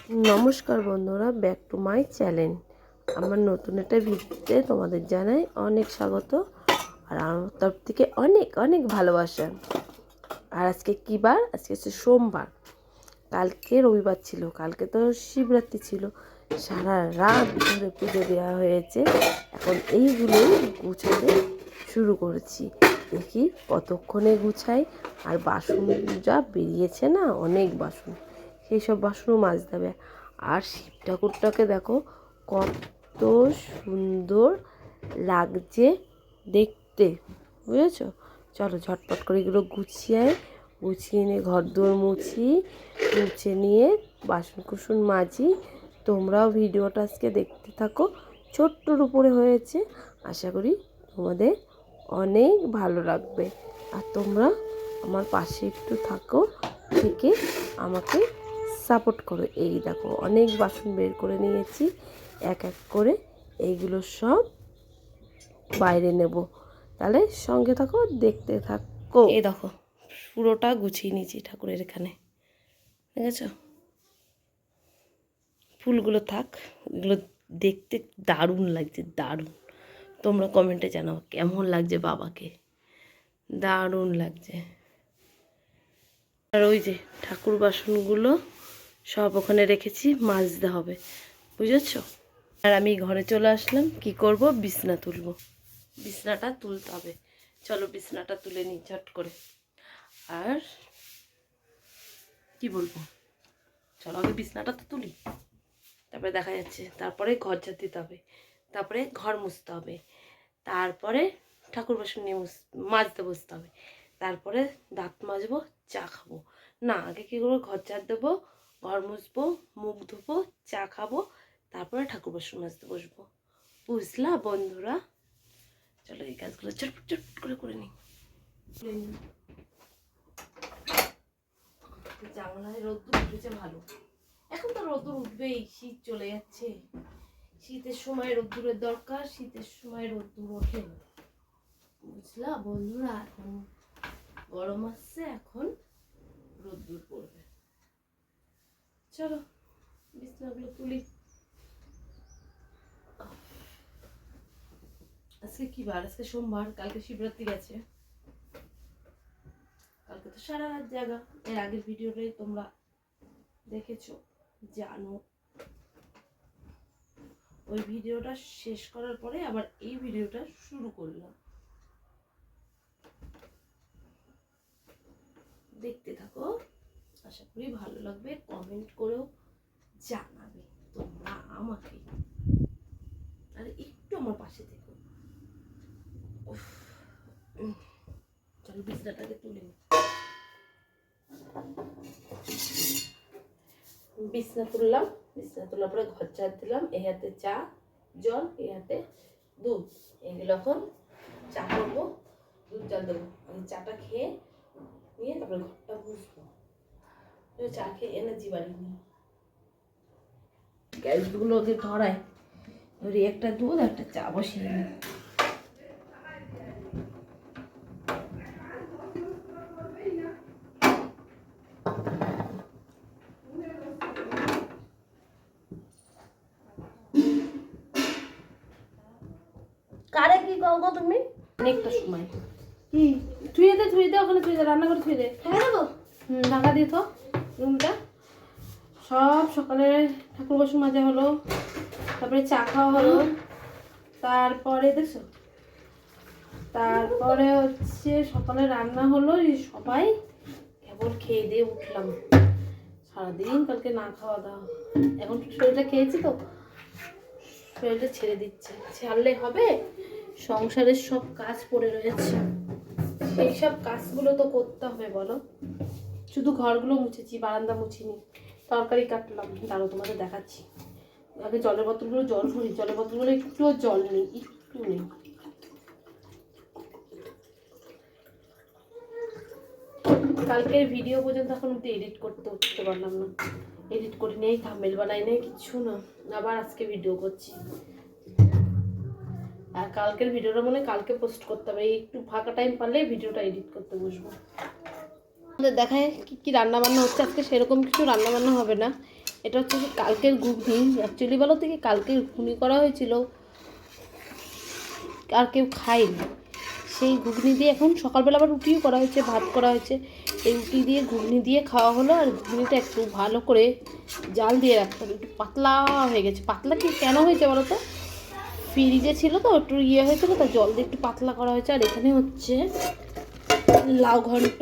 নমস্কার বন্ধুরা, back to my channel. আমার নতুন একটা ভিডিওতে তোমাদের জানাই অনেক স্বাগত আর আমার তরফ থেকে অনেক অনেক ভালোবাসা। আর আজকে কী বার? আজকে হচ্ছে সোমবার। কালকে রবিবার ছিল, কালকে তো শিবরাত্রি ছিল। সারা রাত ধরে পুজো দেওয়া হয়েছে। এখন এইগুলোই গুছাতে শুরু করেছি। দেখি কতক্ষণে গুছাই। আর বাসন যা বেরিয়েছে না, অনেক বাসন, সেই সব বাসনও মাজতে হবে। আর শিব ঠাকুরটাকে দেখো কত সুন্দর লাগছে দেখতে, বুঝেছো? চলো ঝটপট করে এগুলো গুছিয়ে নিয়ে ঘর দুয়ার মুছে নিয়ে বাসন কুসন মাজি। তোমরাও ভিডিওটা আজকে দেখতে থাকো। ছোট্টর উপরে হয়েছে, আশা করি তোমাদের অনেক ভালো লাগবে। আর তোমরা আমার পাশে একটু থাকো, থেকে আমাকে সাপোর্ট করো। এই দেখো অনেক বাসন বের করে নিয়েছি, এক এক করে এইগুলো সব বাইরে নেব। তাহলে সঙ্গে থাকো, দেখতে থাকো। এই দেখো পুরোটা গুছিয়ে নিয়েছি ঠাকুরের এখানে, ঠিক আছে? ফুলগুলো থাক, এগুলো দেখতে দারুণ লাগছে, দারুণ। তোমরা কমেন্টে জানাও কেমন লাগছে বাবাকে। দারুণ লাগছে। আর ওই যে ঠাকুর বাসনগুলো সব ওখানে রেখেছি, মাজতে হবে, বুঝেছ? আর আমি ঘরে চলে আসলাম, কি করব? বিছনা তুলব। বিছনাটা তুলতে হবে। চলো বিছনাটা তুলে নিই ঝট করে। আর কি বলবো, চলো আগে বিছনাটা তো তুলি, তারপরে দেখা যাচ্ছে। তারপরে ঘর ঝাড় দিতে হবে, তারপরে ঘর মুছতে হবে, তারপরে ঠাকুর বাসন নিয়ে মাজতে বসতে হবে, তারপরে দাঁত মাজবো, চা খাবো। না, আগে কী করবো? ঘর ঝাড় দেবো, ঘর মুছবো, মুখ ধুবো, চা খাবো, তারপরে ঠাকুর বাসন মাজতে বসবো। বুঝলা বন্ধুরা? চলো এই কাজগুলো চটপট চটপট করে নিই। জানলায় রোদ্দুর উঠেছে ভালো। এখন তো রোদ্দুর উঠবেই, শীত চলে যাচ্ছে। শীতের সময় রোদ্দুরের দরকার, শীতের সময় রোদ্দুর ওঠে না, বুঝলা বন্ধুরা? এখন গরম আসছে, এখন রোদ্দুর পড়বে। চলো বিছানাগুলো তুলি। আজকে কি বার? আজকে সোমবার। কালকে শিবরাত্রি গেছে, কালকে তো সারা রাত জাগা। এর আগের ভিডিওটাই তোমরা দেখেছো, জানো। ওই ভিডিওটা শেষ করার পরে আবার এই ভিডিওটা শুরু করলাম। দেখতে থাকো, আশা করি ভালো লাগবে। কমেন্ট করেও জানাবে তোমরা আমাকে, আর একটু আমার পাশে থেকো। চলো বিছনাটাকে তুলে নি। বিছনা তুললাম, বিছনা তোলার পরে ঘর ঝাড় দিলাম। এই হাতে চা জল, এই হাতে দুধ। এগুলো এখন চা করবো, দুধ জল দেবো। আমি চাটা খেয়ে নিয়ে তারপরে ঘরটা বুঝবো। চা খেয়ে এনার্জি বাড়িয়ে নিই। গ্যাসগুলোকে ধরাই, ধরি একটা দুধ একটা চা বসিয়ে নিই। কারে কি কও গো তুমি? অনেকটা সময় কি ধুয়ে দে, ওখানে ধুয়ে দে, রান্না করে ধুয়ে দে। হ্যাঁ দেবো। ঢাকা দিয়ে তো রুমটা। সব সকালে ঠাকুর বাসন মাজা হলো, তারপরে চা খাওয়া হলো, তারপরে দেখছো, তারপরে হচ্ছে সকালে রান্না হলো। সবাই কেবল খেয়ে দিয়ে উঠলাম। সারাদিন কালকে না খাওয়া দাওয়া, এখন শরীরটা খেয়েছি তো, শরীরটা ছেড়ে দিচ্ছে। ছাড়লে হবে? সংসারের সব কাজ পড়ে রয়েছে, সেই সব কাজগুলো তো করতে হবে, বলো? শুধু ঘরগুলো মুছেছি, বারান্দা মুছিনি। তরকারি কাটলাম, দাঁড়ো তোমাদের দেখাচ্ছি। আগে জলের বোতলগুলো জল ভরি, জলের বোতলগুলো একটুও জল নেই, একটু নেই। কালকের ভিডিও পর্যন্ত এখন এডিট করতে উঠতে পারলাম না, এডিট করি নেই, থাম্বনেল বানাই নেই, কিচ্ছু না। আবার আজকে ভিডিও করছি, আর কালকের ভিডিওটা মনে কালকে পোস্ট করতে হবে। একটু ফাঁকা টাইম পারলে ভিডিওটা এডিট করতে বসবো। আমাদের দেখায় কি কি রান্না বান্না হচ্ছে আজকে। সেরকম কিছু রান্না বান্না হবে না, এটা হচ্ছে যে কালকের ঘুগনি, অ্যাকচুয়ালি বলো থেকে কালকের ঘুগনি করা হয়েছিল, আর কেউ খায়নি। সেই ঘুগনি দিয়ে এখন সকালবেলা আবার রুটিও করা হয়েছে, ভাত করা হয়েছে, এই রুটি দিয়ে ঘুগনি দিয়ে খাওয়া হলো। আর ঘুগনিটা একটু ভালো করে জাল দিয়ে রাখতে হবে, একটু পাতলা হয়ে গেছে। পাতলা কি কেন হয়েছে বলো তো, ফ্রিজে ছিল তো একটু ইয়ে হয়েছিল, তা জল দিয়ে একটু পাতলা করা হয়েছে। আর এখানে হচ্ছে লাউ ঘন্ট,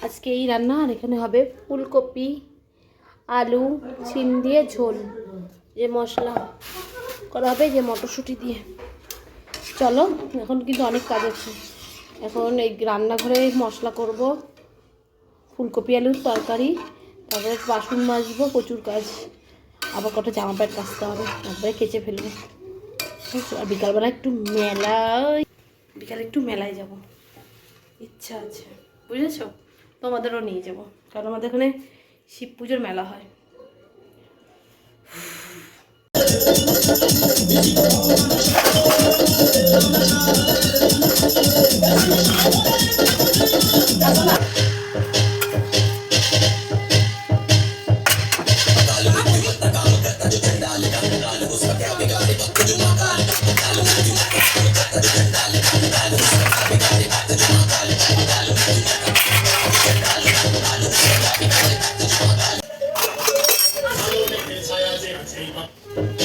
আজকে এই রান্না। আর এখানে হবে ফুলকপি আলু সিম দিয়ে ঝোল, যে মশলা করা হবে যে মটরশুঁটি দিয়ে। চলো, এখন কিন্তু অনেক কাজ আছে। এখন এই রান্নাঘরে মশলা করব, ফুলকপি আলুর তরকারি, তারপরে বাসন মাজবো, প্রচুর কাজ। আবার কটা জামা প্যান্ট কাচতে হবে, তারপরে কেচে ফেলবো। আর বিকালে একটু মেলায় যাব, ইচ্ছা আছে, বুঝেছো? তোমাদেরও নিয়ে যাব, কারণ আমাদের এখানে শিব পুজোর মেলা হয়।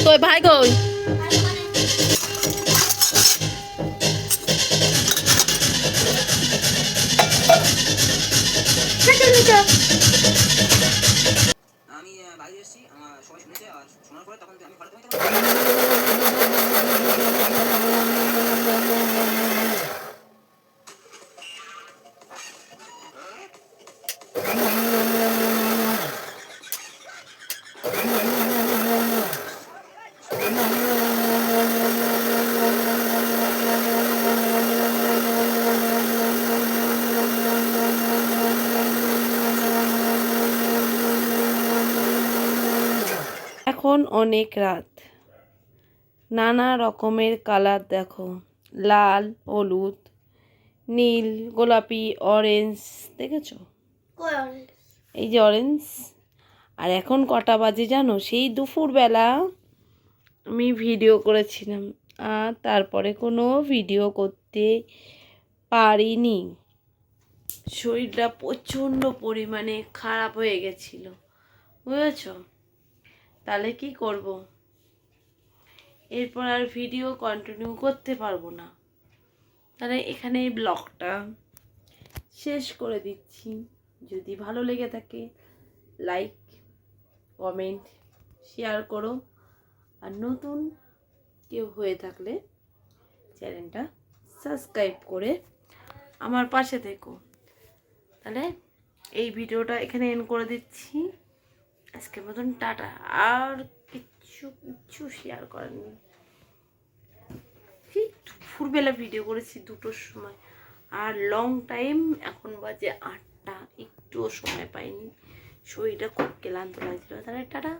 কই ভাই কই? আমি বাইরে এসেছি, আমার সবাই শুনেছে, আর শোনার পরে তখন আমি ঘরে তোমায় এখন অনেক রাত, নানা রকমের কালার দেখো, লাল, হলুদ, নীল, গোলাপি, অরেঞ্জ, দেখেছো? এই যে অরেঞ্জ। আর এখন কটা বাজে জানো? সেই দুপুরবেলা আমি ভিডিও করেছিলাম, আর তারপরে কোনো ভিডিও করতে পারিনি। শরীরটা প্রচণ্ড পরিমাণে খারাপ হয়ে গেছিল, বুঝেছো? তাহলে কি করব? এরপর আর ভিডিও কন্টিনিউ করতে পারবো না। তাহলে এখানে এই ব্লগটা শেষ করে দিচ্ছি। যদি ভালো লেগে থাকে লাইক, কমেন্ট, শেয়ার করো। আর নতুন কেউ হয়ে থাকলে চ্যানেলটা সাবস্ক্রাইব করে আমার পাশে থেকো। তাহলে এই ভিডিওটা এখানে এন্ড করে দিচ্ছি। আজকের মতন টাটা। আর কিচ্ছু শেয়ার করেননি। ঠিক দুপুরবেলা ভিডিও করেছি 2টোর সময়, আর লং টাইম এখন বাজে 8টা, একটুও সময় পাইনি। শরীরটা খুব ক্লান্ত লাগছিল। তাহলে টাটা।